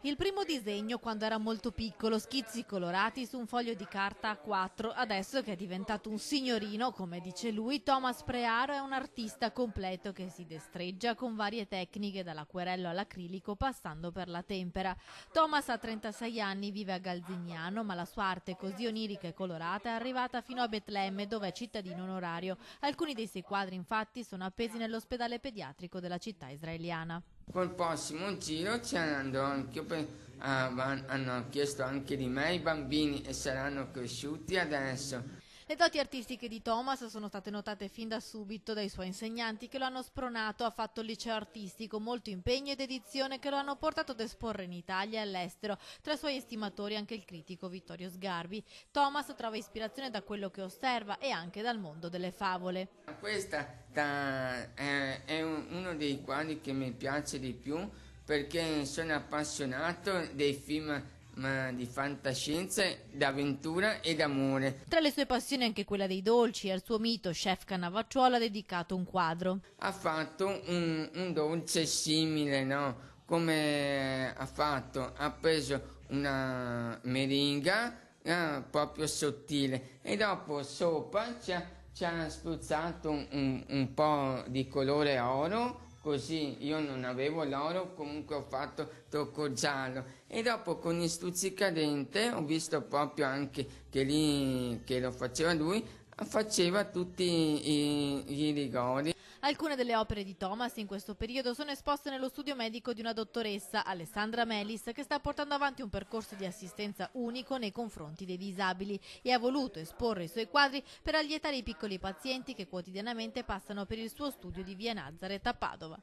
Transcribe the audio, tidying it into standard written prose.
Il primo disegno quando era molto piccolo, schizzi colorati su un foglio di carta A4. Adesso che è diventato un signorino, come dice lui, Thomas Prearo è un artista completo che si destreggia con varie tecniche, dall'acquerello all'acrilico passando per la tempera. Thomas ha 36 anni, vive a Galzignano, ma la sua arte così onirica e colorata è arrivata fino a Betlemme, dove è cittadino onorario. Alcuni dei suoi quadri infatti sono appesi nell'ospedale pediatrico della città israeliana. Col prossimo giro ci andrò anche hanno chiesto anche di me i bambini e saranno cresciuti adesso. Le doti artistiche di Thomas sono state notate fin da subito dai suoi insegnanti che lo hanno spronato. Ha fatto il liceo artistico, molto impegno ed dedizione che lo hanno portato ad esporre in Italia e all'estero. Tra i suoi estimatori anche il critico Vittorio Sgarbi. Thomas trova ispirazione da quello che osserva e anche dal mondo delle favole. È uno dei quadri che mi piace di più perché sono appassionato dei film di fantascienza, d'avventura e d'amore. Tra le sue passioni anche quella dei dolci, e al suo mito chef Cannavacciuolo ha dedicato un quadro. Ha fatto un dolce simile, no? Come ha fatto? Ha preso una meringa proprio sottile e dopo sopra ci ha spruzzato un po' di colore oro. Così io non avevo l'oro, comunque ho fatto tocco giallo e dopo con il stuzzicadente ho visto proprio anche che lì che lo faceva lui, faceva tutti i rigori. Alcune delle opere di Thomas in questo periodo sono esposte nello studio medico di una dottoressa, Alessandra Melis, che sta portando avanti un percorso di assistenza unico nei confronti dei disabili e ha voluto esporre i suoi quadri per allietare i piccoli pazienti che quotidianamente passano per il suo studio di via Nazareth a Padova.